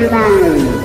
final.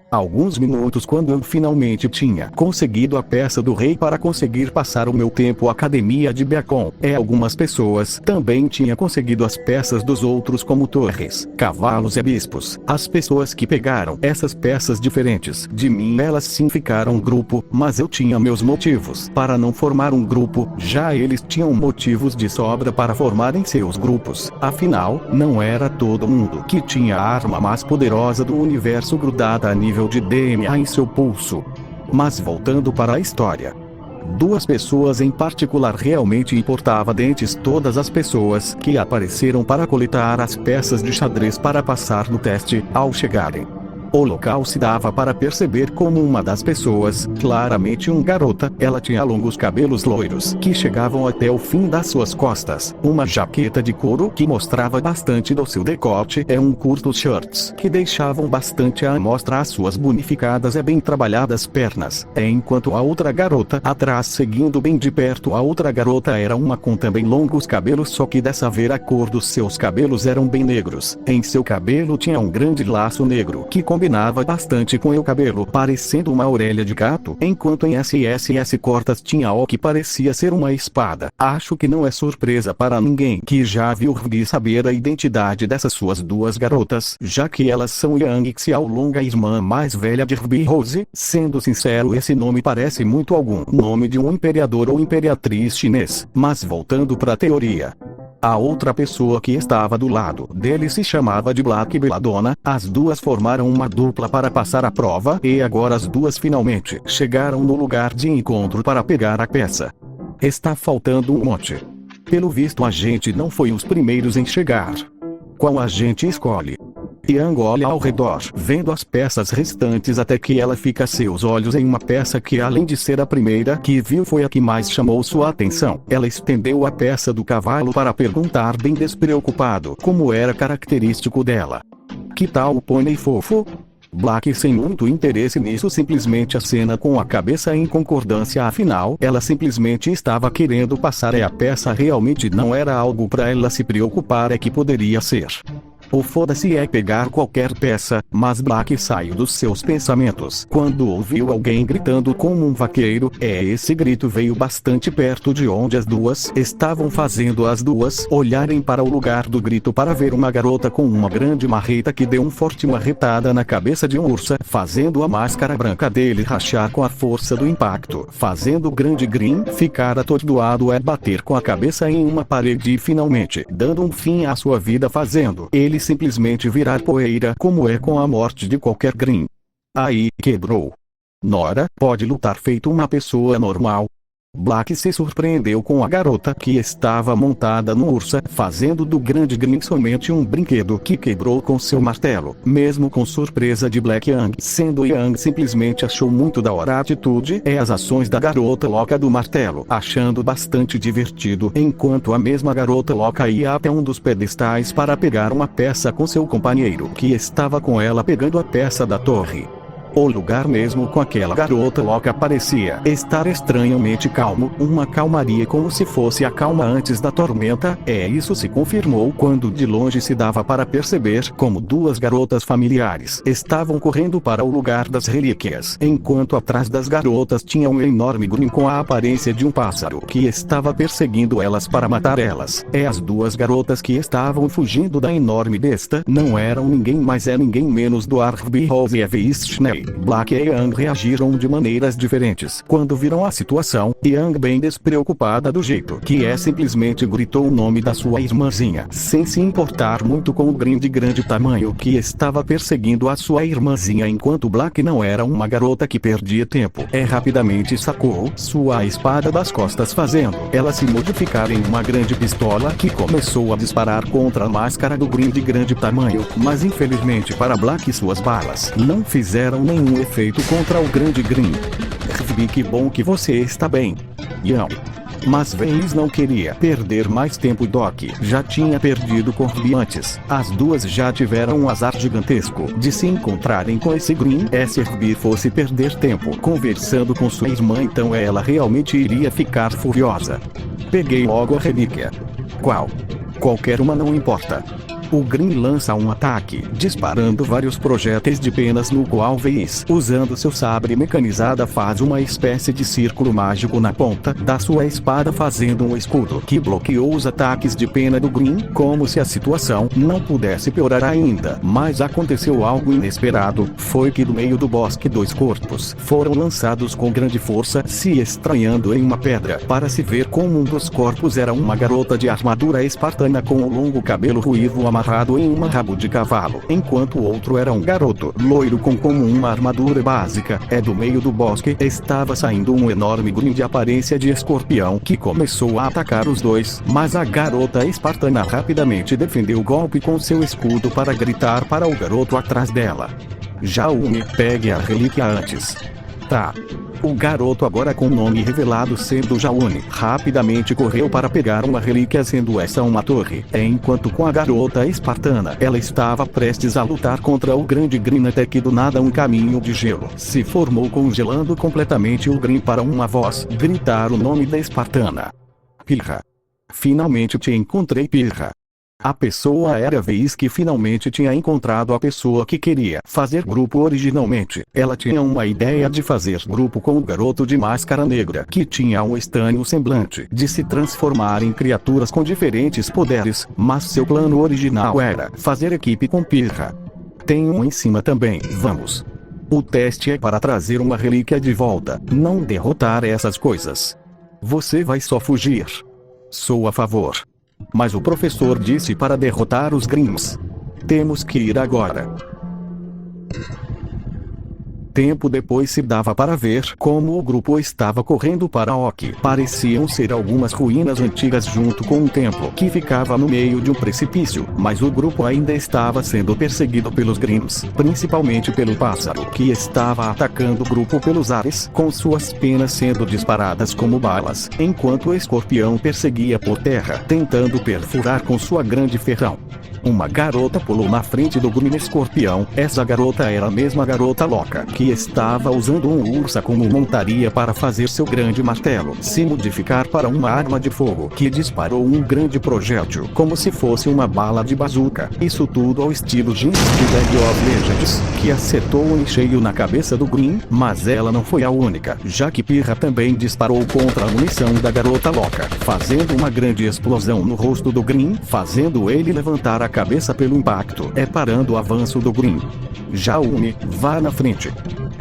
Alguns minutos quando eu finalmente tinha conseguido a peça do rei para conseguir passar o meu tempo academia de Beacon. Algumas pessoas também tinham conseguido as peças dos outros como torres, cavalos e bispos. As pessoas que pegaram essas peças diferentes de mim elas sim ficaram um grupo, mas eu tinha meus motivos para não formar um grupo, já eles tinham motivos de sobra para formarem seus grupos. Afinal, não era todo mundo que tinha a arma mais poderosa do universo grudada a nível de DNA em seu pulso. Mas voltando para a história. Duas pessoas em particular realmente importava dentre todas as pessoas que apareceram para coletar as peças de xadrez para passar no teste ao chegarem. O local se dava para perceber como uma das pessoas, claramente uma garota, ela tinha longos cabelos loiros que chegavam até o fim das suas costas, uma jaqueta de couro que mostrava bastante do seu decote um curto shorts que deixavam bastante à mostra as suas bonificadas e bem trabalhadas pernas, enquanto a outra garota atrás seguindo bem de perto a outra garota era uma com também longos cabelos só que dessa vez a cor dos seus cabelos eram bem negros, em seu cabelo tinha um grande laço negro que combinava bastante com o cabelo, parecendo uma orelha de gato, enquanto em SSS cortas tinha o que parecia ser uma espada. Acho que não é surpresa para ninguém que já viu Ruby saber a identidade dessas suas duas garotas, já que elas são Yang Xiaolong, a irmã mais velha de Ruby Rose. Sendo sincero, esse nome parece muito algum nome de um imperador ou imperatriz chinês, mas voltando para a teoria. A outra pessoa que estava do lado dele se chamava de Black Belladonna. As duas formaram uma dupla para passar a prova e agora as duas finalmente chegaram no lugar de encontro para pegar a peça. Está faltando um monte. Pelo visto a gente não foi os primeiros em chegar. Qual a gente escolhe? Yang olha ao redor, vendo as peças restantes até que ela fica seus olhos em uma peça que além de ser a primeira que viu foi a que mais chamou sua atenção. Ela estendeu a peça do cavalo para perguntar bem despreocupado como era característico dela. Que tal o pônei fofo? Black sem muito interesse nisso simplesmente acena com a cabeça em concordância, afinal ela simplesmente estava querendo passar a peça realmente não era algo para ela se preocupar que poderia ser. O foda-se pegar qualquer peça, mas Black saiu dos seus pensamentos quando ouviu alguém gritando como um vaqueiro. Esse grito veio bastante perto de onde as duas estavam, fazendo as duas olharem para o lugar do grito para ver uma garota com uma grande marreta que deu uma forte marretada na cabeça de um urso, fazendo a máscara branca dele rachar com a força do impacto, fazendo o grande Green ficar atordoado bater com a cabeça em uma parede e finalmente dando um fim à sua vida, fazendo ele simplesmente virar poeira, como com a morte de qualquer Green. Aí, quebrou. Nora, pode lutar feito uma pessoa normal. Black se surpreendeu com a garota que estava montada no urso, fazendo do grande Green somente um brinquedo que quebrou com seu martelo. Mesmo com surpresa de Black, sendo Yang simplesmente achou muito da hora a atitude e as ações da garota louca do martelo, achando bastante divertido, enquanto a mesma garota louca ia até um dos pedestais para pegar uma peça com seu companheiro que estava com ela pegando a peça da torre. O lugar mesmo com aquela garota louca parecia estar estranhamente calmo, uma calmaria como se fosse a calma antes da tormenta. Isso se confirmou quando de longe se dava para perceber como duas garotas familiares estavam correndo para o lugar das relíquias, enquanto atrás das garotas tinha um enorme Green com a aparência de um pássaro que estava perseguindo elas para matar elas. As duas garotas que estavam fugindo da enorme besta não eram ninguém mais ninguém menos do Ruby Rose e Schnee. Black e Yang reagiram de maneiras diferentes quando viram a situação. Yang bem despreocupada do jeito que simplesmente gritou o nome da sua irmãzinha, sem se importar muito com o Green de grande tamanho que estava perseguindo a sua irmãzinha, enquanto Black não era uma garota que perdia tempo. Rapidamente sacou sua espada das costas, fazendo ela se modificar em uma grande pistola que começou a disparar contra a máscara do Green de grande tamanho, mas infelizmente para Black suas balas não fizeram nenhum efeito contra o grande Green. Ruby, que bom que você está bem. Yang. Mas Veis não queria perder mais tempo. Doc já tinha perdido com Ruby antes. As duas já tiveram um azar gigantesco de se encontrarem com esse Green. Se Ruby fosse perder tempo conversando com sua irmã, então ela realmente iria ficar furiosa. Peguei logo a relíquia. Qual? Qualquer uma, não importa. O Green lança um ataque, disparando vários projéteis de penas, no qual Veis, usando seu sabre mecanizada, faz uma espécie de círculo mágico na ponta da sua espada, fazendo um escudo que bloqueou os ataques de pena do Green, como se a situação não pudesse piorar ainda. Mas aconteceu algo inesperado, foi que do meio do bosque 2 corpos foram lançados com grande força, se estranhando em uma pedra, para se ver como um dos corpos era uma garota de armadura espartana com um longo cabelo ruivo amarrado em um rabo de cavalo, enquanto o outro era um garoto loiro com como uma armadura básica. Do meio do bosque estava saindo um enorme Green de aparência de escorpião, que começou a atacar os dois, mas a garota espartana rapidamente defendeu o golpe com seu escudo para gritar para o garoto atrás dela: Jaune, pegue a relíquia antes. Tá. O garoto, agora com o nome revelado sendo Jaune, rapidamente correu para pegar uma relíquia, sendo essa uma torre. Enquanto com a garota espartana, ela estava prestes a lutar contra o grande Green, até que do nada um caminho de gelo se formou, congelando completamente o Green, para uma voz gritar o nome da espartana: Pirra. Finalmente te encontrei, Pirra. A pessoa era Veis, que finalmente tinha encontrado a pessoa que queria fazer grupo originalmente. Ela tinha uma ideia de fazer grupo com o garoto de máscara negra, que tinha um estranho semblante de se transformar em criaturas com diferentes poderes, mas seu plano original era fazer equipe com Pirra. Tem um em cima também, vamos. O teste é para trazer uma relíquia de volta, não derrotar essas coisas. Você vai só fugir. Sou a favor. Mas o professor disse para derrotar os Greens. Temos que ir agora. Tempo depois se dava para ver como o grupo estava correndo para Oki. Pareciam ser algumas ruínas antigas junto com um templo que ficava no meio de um precipício, mas o grupo ainda estava sendo perseguido pelos Greens, principalmente pelo pássaro, que estava atacando o grupo pelos ares, com suas penas sendo disparadas como balas, enquanto o escorpião perseguia por terra, tentando perfurar com sua grande ferrão. Uma garota pulou na frente do Green escorpião. Essa garota era a mesma garota louca que estava usando um ursa como montaria para fazer seu grande martelo se modificar para uma arma de fogo que disparou um grande projétil como se fosse uma bala de bazuca. Isso tudo ao estilo Jinx de League of Legends, que acertou em cheio na cabeça do Green, mas ela não foi a única, já que Pirra também disparou contra a munição da garota louca, fazendo uma grande explosão no rosto do Green, fazendo ele levantar a cabeça pelo impacto, parando o avanço do Green. Jaune, vá na frente.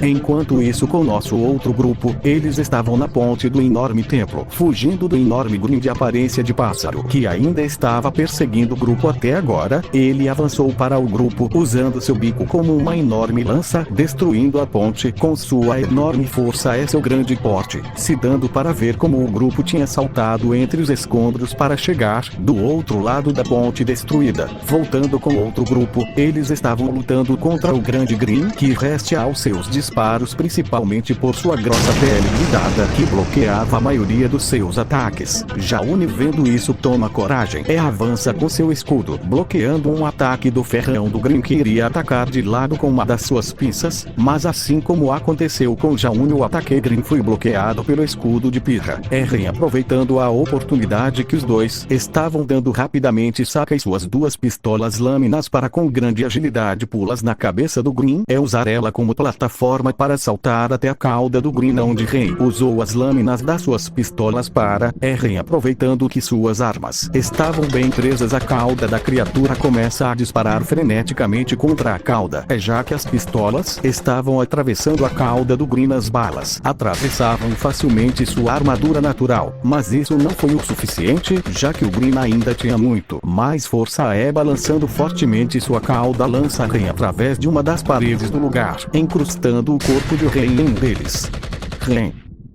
Enquanto isso, com nosso outro grupo, eles estavam na ponte do enorme templo, fugindo do enorme Green de aparência de pássaro, que ainda estava perseguindo o grupo até agora. Ele avançou para o grupo, usando seu bico como uma enorme lança, destruindo a ponte com sua enorme força. Seu grande porte, se dando para ver como o grupo tinha saltado entre os escombros para chegar do outro lado da ponte destruída. Voltando com outro grupo, eles estavam lutando contra o grande Green, que reste aos seus disparos, principalmente por sua grossa pele blindada que bloqueava a maioria dos seus ataques. Jaune, vendo isso, toma coragem e avança com seu escudo, bloqueando um ataque do ferrão do Green, que iria atacar de lado com uma das suas pinças, mas assim como aconteceu com Jaune, o ataque Green foi bloqueado pelo escudo de Pirra. Aproveitando a oportunidade que os dois estavam dando, rapidamente saca suas duas pistolas lâminas para, com grande agilidade, pulas na cabeça do Green e usar ela como plataforma para saltar até a cauda do Green, onde Rei usou as lâminas das suas pistolas para aproveitando que suas armas estavam bem presas à cauda da criatura, começa a disparar freneticamente contra a cauda, já que as pistolas estavam atravessando a cauda do Green. As balas atravessavam facilmente sua armadura natural, mas isso não foi o suficiente, já que o Green ainda tinha muito mais força, balançando fortemente sua cauda, lança Rei através de uma das paredes do lugar, incrustando o corpo de Rei em um deles. Rei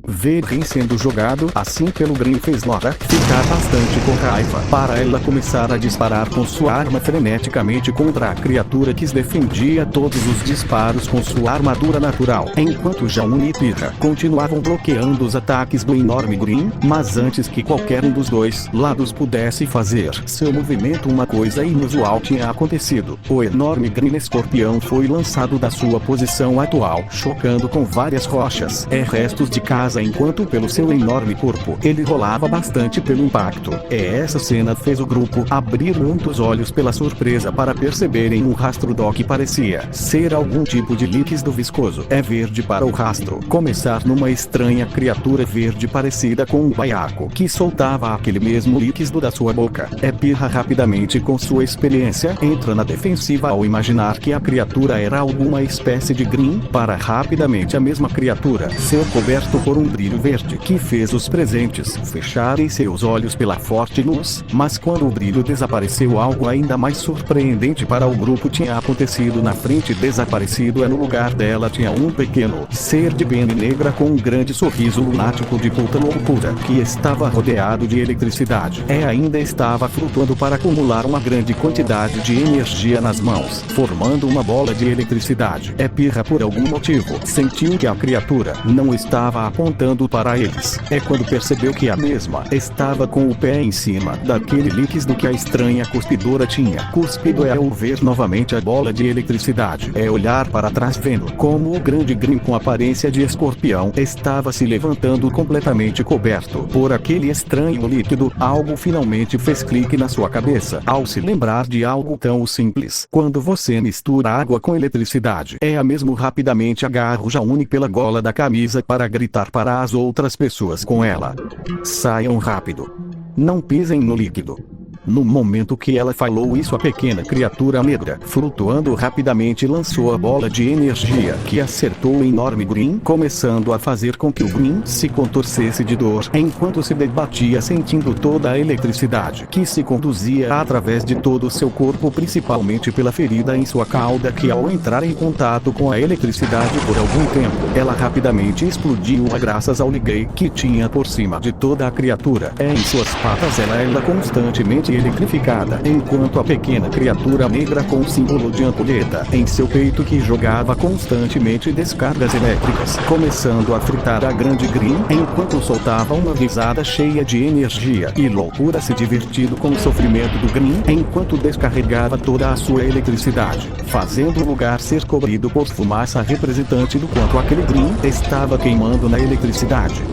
Ver Rin sendo jogado assim pelo Green fez Nora ficar bastante com raiva. Para ela começar a disparar com sua arma freneticamente contra a criatura que defendia todos os disparos com sua armadura natural. Enquanto Jaune e Pirra continuavam bloqueando os ataques do enorme Green, mas antes que qualquer um dos dois lados pudesse fazer seu movimento, uma coisa inusual tinha acontecido. O enorme Green Escorpião foi lançado da sua posição atual, chocando com várias rochas e restos de casa, enquanto pelo seu enorme corpo ele rolava bastante pelo impacto. E essa cena fez o grupo abrir muitos olhos pela surpresa para perceberem um rastro do que parecia ser algum tipo de líquido viscoso. É verde para o rastro começar numa estranha criatura verde parecida com um baiaco que soltava aquele mesmo líquido da sua boca. Pirra rapidamente, com sua experiência, entra na defensiva ao imaginar que a criatura era alguma espécie de Green, para rapidamente a mesma criatura ser coberto por um brilho verde que fez os presentes fecharem seus olhos pela forte luz. Mas quando o brilho desapareceu, algo ainda mais surpreendente para o grupo tinha acontecido. Na frente desaparecido, no lugar dela tinha um pequeno ser de pele negra com um grande sorriso lunático de puta loucura que estava rodeado de eletricidade. Ainda estava flutuando para acumular uma grande quantidade de energia nas mãos, formando uma bola de eletricidade. Pirra, por algum motivo, sentiu que a criatura não estava apontando para eles. Quando percebeu que a mesma estava com o pé em cima daquele líquido que a estranha cuspidora tinha cuspido. Ao ver novamente a bola de eletricidade, olhar para trás, vendo como o grande Green com aparência de escorpião estava se levantando completamente coberto por aquele estranho líquido. Algo finalmente fez clique na sua cabeça ao se lembrar de algo tão simples. Quando você mistura água com eletricidade, a mesmo rapidamente agarra o Jaune pela gola da camisa para gritar para as outras pessoas com ela: saiam rápido. Não pisem no líquido. No momento que ela falou isso, a pequena criatura negra, flutuando rapidamente, lançou a bola de energia que acertou o enorme Green, começando a fazer com que o Green se contorcesse de dor enquanto se debatia, sentindo toda a eletricidade que se conduzia através de todo o seu corpo, principalmente pela ferida em sua cauda, que ao entrar em contato com a eletricidade por algum tempo, ela rapidamente explodiu graças ao ligue que tinha por cima de toda a criatura. Em suas patas ela era constantemente eletrificada, enquanto a pequena criatura negra com o símbolo de ampulheta em seu peito que jogava constantemente descargas elétricas, começando a fritar a grande Green, enquanto soltava uma risada cheia de energia e loucura, se divertindo com o sofrimento do Green enquanto descarregava toda a sua eletricidade, fazendo o lugar ser cobrido por fumaça representante do quanto aquele Green estava queimando na eletricidade.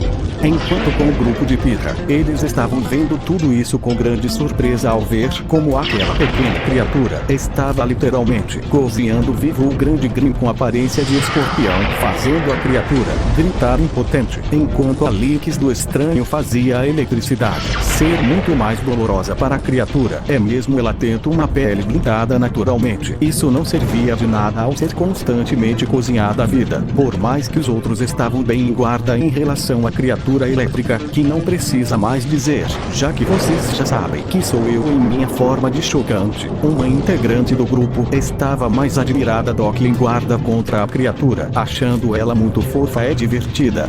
Enquanto com o grupo de Pirra, eles estavam vendo tudo isso com grande surpresa ao ver como aquela pequena criatura estava literalmente cozinhando vivo o grande Green com aparência de escorpião, fazendo a criatura gritar impotente, enquanto a líquido estranho fazia a eletricidade ser muito mais dolorosa para a criatura. Mesmo ela tendo uma pele blindada naturalmente, isso não servia de nada ao ser constantemente cozinhada a vida, por mais que os outros estavam bem em guarda em relação à criatura elétrica, que não precisa mais dizer, já que vocês já sabem que sou eu em minha forma de chocante. Uma integrante do grupo estava mais admirada do que em guarda contra a criatura, achando ela muito fofa e divertida.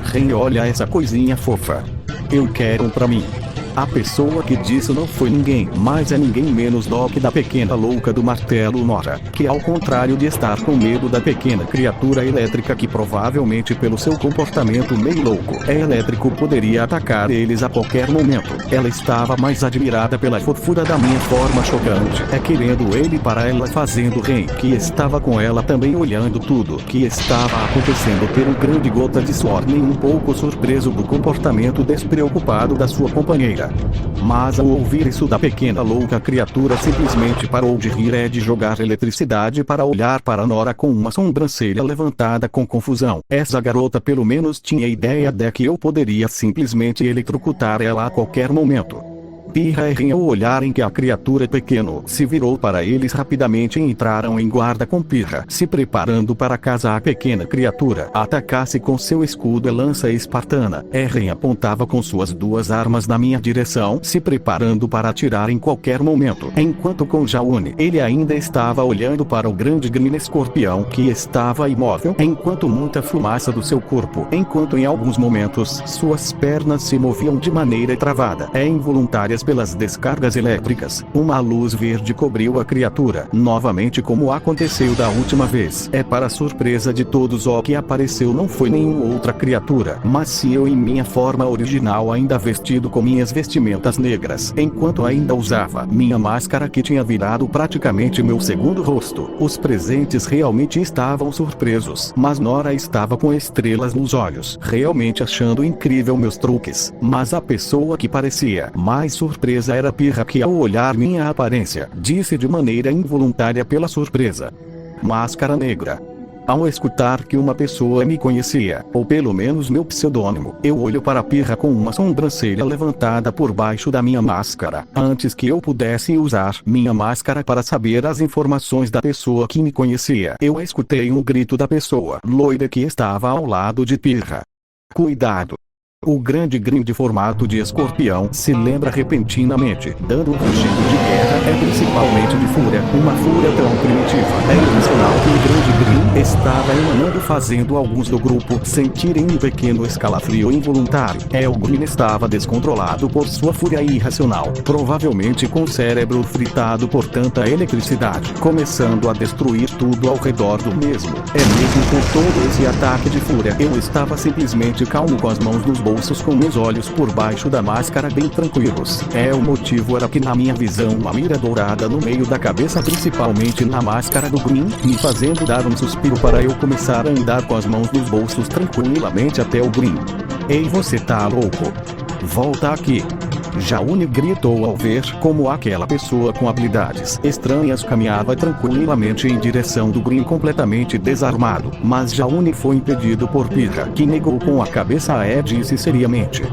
Ren, olha essa coisinha fofa. Eu quero um pra mim. A pessoa que disse não foi ninguém, mas ninguém menos do que da pequena louca do martelo, Nora, que ao contrário de estar com medo da pequena criatura elétrica, que provavelmente pelo seu comportamento meio louco elétrico poderia atacar eles a qualquer momento, ela estava mais admirada pela fofura da minha forma chocante, querendo ele para ela, fazendo Ren, que estava com ela também olhando tudo que estava acontecendo, ter um grande gota de suor, nem um pouco surpreso do comportamento despreocupado da sua companheira. Mas ao ouvir isso da pequena louca, a criatura simplesmente parou de rir e de jogar eletricidade para olhar para Nora com uma sobrancelha levantada com confusão. Essa garota pelo menos tinha ideia de que eu poderia simplesmente eletrocutar ela a qualquer momento. Pirra errem ao olhar em que a criatura pequeno se virou para eles rapidamente e entraram em guarda com Pirra, se preparando para caso a pequena criatura atacasse com seu escudo e lança espartana. Erren apontava com suas duas armas na minha direção, se preparando para atirar em qualquer momento, enquanto com Jaune ele ainda estava olhando para o grande Green Escorpião que estava imóvel, enquanto muita fumaça do seu corpo, enquanto em alguns momentos suas pernas se moviam de maneira travada e involuntárias pelas descargas elétricas. Uma luz verde cobriu a criatura, novamente como aconteceu da última vez. Para surpresa de todos, o que apareceu não foi nenhuma outra criatura, mas se eu em minha forma original, ainda vestido com minhas vestimentas negras, enquanto ainda usava minha máscara que tinha virado praticamente meu segundo rosto. Os presentes realmente estavam surpresos, mas Nora estava com estrelas nos olhos, realmente achando incrível meus truques. Mas a pessoa que parecia mais surpresa era Pirra, que ao olhar minha aparência, disse de maneira involuntária pela surpresa: Máscara Negra. Ao escutar que uma pessoa me conhecia, ou pelo menos meu pseudônimo, eu olho para Pirra com uma sobrancelha levantada por baixo da minha máscara, antes que eu pudesse usar minha máscara para saber as informações da pessoa que me conhecia. Eu escutei um grito da pessoa loira que estava ao lado de Pirra: Cuidado! O grande Green de formato de escorpião se lembra repentinamente, dando um rugido de guerra, principalmente de fúria, uma fúria tão primitiva. Intencional que o grande Green estava emanando, fazendo alguns do grupo sentirem um pequeno escalafrio involuntário. O Green estava descontrolado por sua fúria irracional, provavelmente com o cérebro fritado por tanta eletricidade, começando a destruir tudo ao redor do mesmo. Mesmo com todo esse ataque de fúria, eu estava simplesmente calmo, com as mãos nos bolsos, com meus olhos por baixo da máscara bem tranquilos. O motivo era que na minha visão uma mira dourada no meio da cabeça, principalmente na máscara do Green, me fazendo dar um suspiro para eu começar a andar com as mãos nos bolsos tranquilamente até o Green. Ei, você tá louco? Volta aqui! Jaune gritou ao ver como aquela pessoa com habilidades estranhas caminhava tranquilamente em direção do Green, completamente desarmado. Mas Jaune foi impedido por Pirra, que negou com a cabeça e disse seriamente: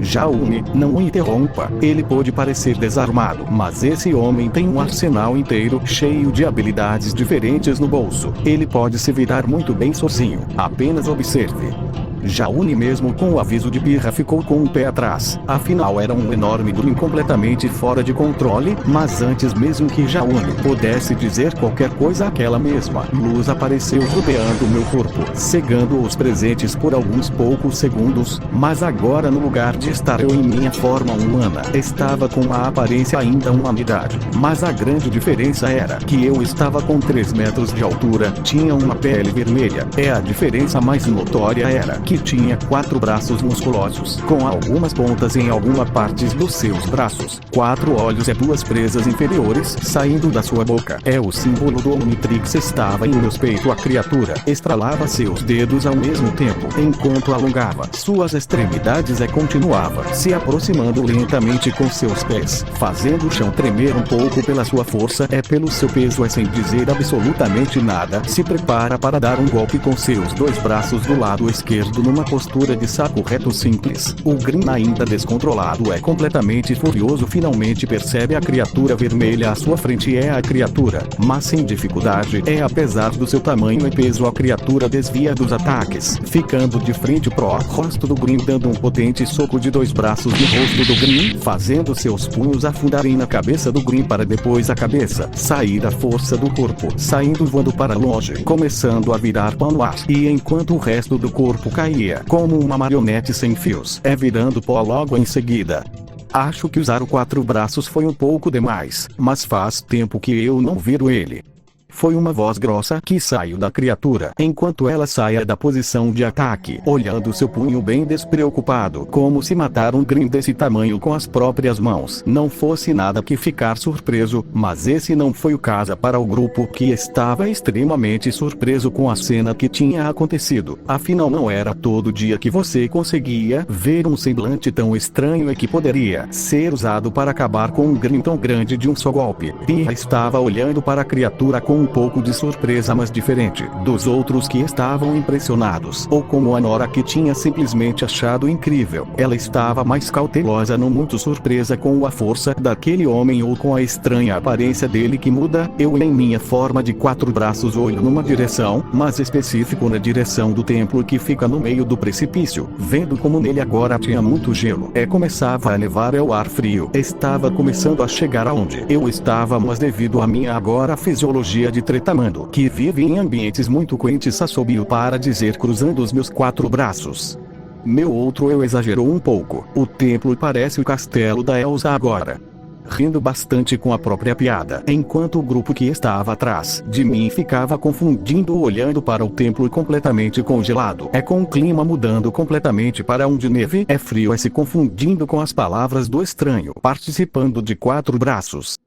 Jaune, não o interrompa. Ele pode parecer desarmado, mas esse homem tem um arsenal inteiro cheio de habilidades diferentes no bolso. Ele pode se virar muito bem sozinho. Apenas observe. Jaune, mesmo com o aviso de Pirra, ficou com o pé atrás. Afinal era um enorme Green completamente fora de controle. Mas antes mesmo que Jaune pudesse dizer qualquer coisa, aquela mesma luz apareceu rodeando meu corpo, cegando os presentes por alguns poucos segundos. Mas agora, no lugar de estar eu em minha forma humana, estava com a aparência ainda uma unidade. Mas a grande diferença era que eu estava com 3 metros de altura, tinha uma pele vermelha. A diferença mais notória era que tinha 4 braços musculosos, com algumas pontas em algumas partes dos seus braços, 4 olhos e 2 presas inferiores saindo da sua boca. O símbolo do Omnitrix estava em meus peitos. A criatura estralava seus dedos ao mesmo tempo, enquanto alongava suas extremidades e continuava se aproximando lentamente com seus pés, fazendo o chão tremer um pouco pela sua força e pelo seu peso. Sem dizer absolutamente nada, se prepara para dar um golpe com seus 2 braços do lado esquerdo numa postura de saco reto simples. O Green, ainda descontrolado completamente furioso, finalmente percebe a criatura vermelha à sua frente. A criatura, mas sem dificuldade. Apesar do seu tamanho e peso, a criatura desvia dos ataques, ficando de frente pro rosto do Green, dando um potente soco de 2 braços no rosto do Green, fazendo seus punhos afundarem na cabeça do Green para depois a cabeça sair da força do corpo, saindo voando para longe, começando a virar pó no ar. E enquanto o resto do corpo caía como uma marionete sem fios, virando pó logo em seguida. Acho que usar os 4 braços foi um pouco demais, mas faz tempo que eu não viro ele. Foi uma voz grossa que saiu da criatura, enquanto ela saía da posição de ataque, olhando seu punho bem despreocupado, como se matar um Green desse tamanho com as próprias mãos não fosse nada que ficar surpreso. Mas esse não foi o caso para o grupo, que estava extremamente surpreso com a cena que tinha acontecido. Afinal, não era todo dia que você conseguia ver um semblante tão estranho e que poderia ser usado para acabar com um Green tão grande de um só golpe. Pirra estava olhando para a criatura com um pouco de surpresa, mas diferente dos outros que estavam impressionados, ou como a Nora, que tinha simplesmente achado incrível. Ela estava mais cautelosa, não muito surpresa com a força daquele homem ou com a estranha aparência dele que muda. Eu, em minha forma de 4 braços, olho numa direção, mas específico na direção do templo que fica no meio do precipício, vendo como nele agora tinha muito gelo. Começava a nevar, o ar frio estava começando a chegar aonde eu estava, mas devido à minha agora fisiologia de tretamando, que vive em ambientes muito quentes, assobio para dizer cruzando os meus 4 braços. Meu outro eu exagerou um pouco. O templo parece o castelo da Elsa agora. Rindo bastante com a própria piada, enquanto o grupo que estava atrás de mim ficava confundindo, olhando para o templo completamente congelado, com o clima mudando completamente para um de neve, frio, se confundindo com as palavras do estranho, participando de 4 braços.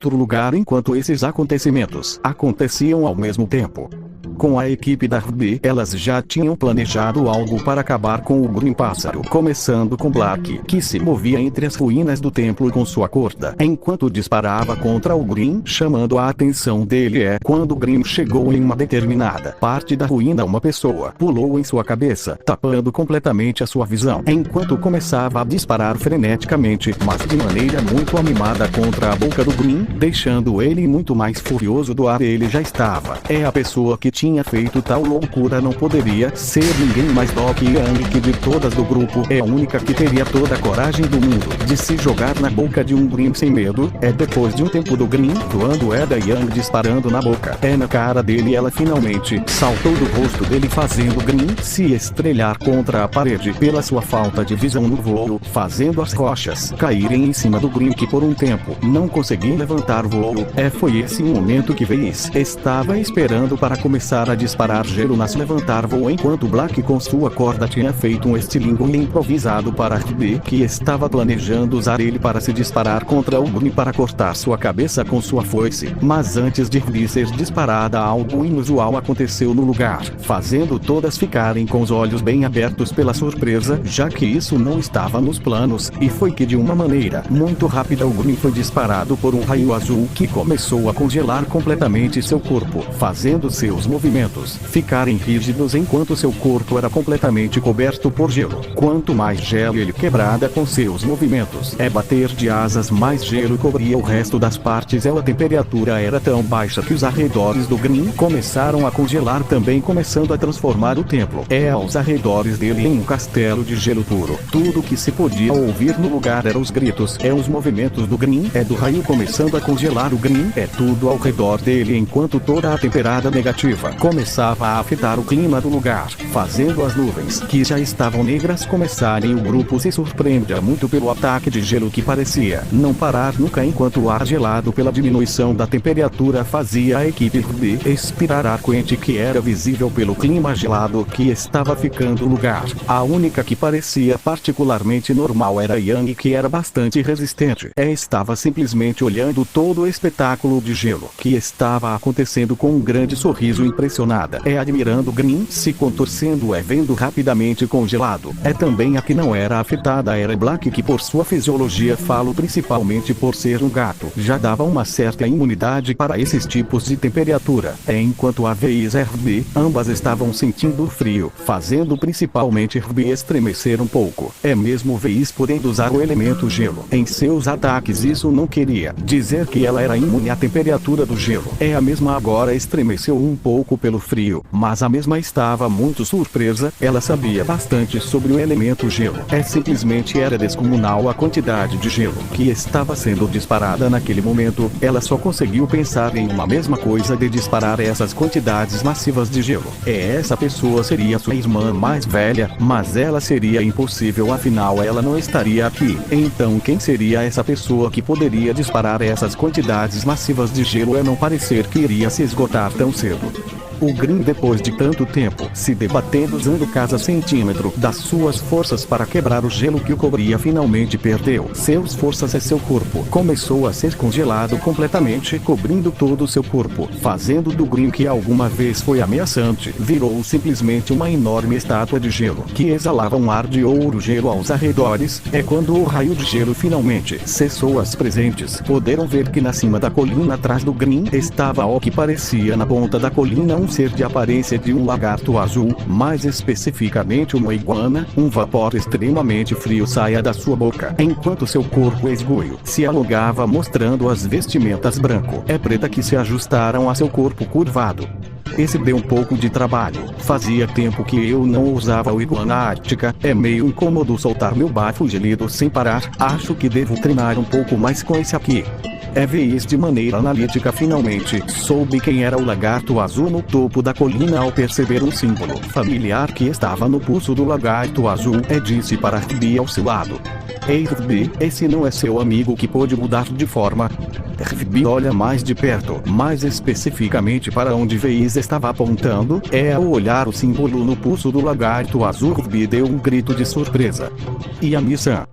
Outro lugar, enquanto esses acontecimentos aconteciam ao mesmo tempo. Com a equipe da RB, elas já tinham planejado algo para acabar com o Green Pássaro, começando com Black, que se movia entre as ruínas do templo com sua corda, enquanto disparava contra o Green, chamando a atenção dele. Quando o Green chegou em uma determinada parte da ruína, uma pessoa pulou em sua cabeça, tapando completamente a sua visão, enquanto começava a disparar freneticamente, mas de maneira muito animada contra a boca do Green, deixando ele muito mais furioso do ar. Ele já estava. A pessoa que tinha feito tal loucura não poderia ser ninguém mais do que Yang, que de todas do grupo é a única que teria toda a coragem do mundo de se jogar na boca de um Green sem medo. Depois de um tempo do Green voando, da Yang disparando na boca, na cara dele, ela finalmente saltou do rosto dele, fazendo Green se estrelhar contra a parede pela sua falta de visão no voo, fazendo as rochas caírem em cima do Green, que por um tempo não conseguiu levantar voo. Foi esse o momento que Veis estava esperando para começar a disparar gelo nas levantar voo, enquanto Black com sua corda tinha feito um estilingue improvisado para RB, que estava planejando usar ele para se disparar contra o Green para cortar sua cabeça com sua foice. Mas antes de RB ser disparada, algo inusual aconteceu no lugar, fazendo todas ficarem com os olhos bem abertos pela surpresa, já que isso não estava nos planos, e foi que de uma maneira muito rápida o Green foi disparado por um raio azul que começou a congelar completamente seu corpo, fazendo seus movimentos ficarem rígidos enquanto seu corpo era completamente coberto por gelo. Quanto mais gelo ele quebrava com seus movimentos, bater de asas, mais gelo cobria o resto das partes. A temperatura era tão baixa que os arredores do Green começaram a congelar também, começando a transformar o templo aos arredores dele em um castelo de gelo puro. Tudo que se podia ouvir no lugar eram os gritos, os movimentos do Green, do raio começando a congelar o Green, tudo ao redor dele, enquanto toda a temperada negativa começava a afetar o clima do lugar, fazendo as nuvens, que já estavam negras, começarem. O grupo se surpreendia muito pelo ataque de gelo que parecia não parar nunca, enquanto o ar gelado pela diminuição da temperatura fazia a equipe RB expirar ar quente que era visível pelo clima gelado que estava ficando no lugar. A única que parecia particularmente normal era Yang, que era bastante resistente. Estava simplesmente olhando todo o espetáculo de gelo que estava acontecendo com um grande sorriso, impressionada, admirando Green se contorcendo, vendo rapidamente congelado. Também a que não era afetada era Black, que por sua fisiologia, falo principalmente por ser um gato, já dava uma certa imunidade para esses tipos de temperatura, enquanto a Veis e RB, ambas estavam sentindo frio, fazendo principalmente RB estremecer um pouco. Mesmo Veis podendo usar o elemento gelo em seus ataques, isso não queria dizer que ela era imune à temperatura do gelo. A mesma agora estremeceu um pouco pelo frio, mas a mesma estava muito surpresa. Ela sabia bastante sobre o elemento gelo. Simplesmente era descomunal a quantidade de gelo que estava sendo disparada naquele momento. Ela só conseguiu pensar em uma mesma coisa de disparar essas quantidades massivas de gelo. Essa pessoa seria sua irmã mais velha, mas ela seria impossível, afinal ela não estaria aqui. Então quem seria essa pessoa que poderia disparar essas quantidades massivas de gelo? Não parecer que iria se esgotar tão cedo. O Grim, depois de tanto tempo se debatendo usando cada centímetro das suas forças para quebrar o gelo que o cobria, finalmente perdeu suas forças e seu corpo começou a ser congelado completamente, cobrindo todo o seu corpo, fazendo do Grim, que alguma vez foi ameaçante, virou simplesmente uma enorme estátua de gelo que exalava um ar de ouro gelo aos arredores. É quando o raio de gelo finalmente cessou. As presentes puderam ver que na cima da colina atrás do Grim estava ao que parecia na ponta da colina um ser de aparência de um lagarto azul, mais especificamente uma iguana. Um vapor extremamente frio saía da sua boca, enquanto seu corpo esguio se alongava, mostrando as vestimentas branco e preta que se ajustaram a seu corpo curvado. Esse deu um pouco de trabalho. Fazia tempo que eu não usava o iguana ártica. É meio incômodo soltar meu bafo gelido sem parar. Acho que devo treinar um pouco mais com esse aqui. Vez de maneira analítica, finalmente soube quem era o lagarto azul no topo da colina ao perceber um símbolo familiar que estava no pulso do lagarto azul. Disse para Ruby ao seu lado: "Ei Ruby, esse não é seu amigo que pôde mudar de forma?" Ruby olha mais de perto, mais especificamente para onde Veiz estava apontando. Ao olhar o símbolo no pulso do lagarto azul, Ruby deu um grito de surpresa. "E a missão?"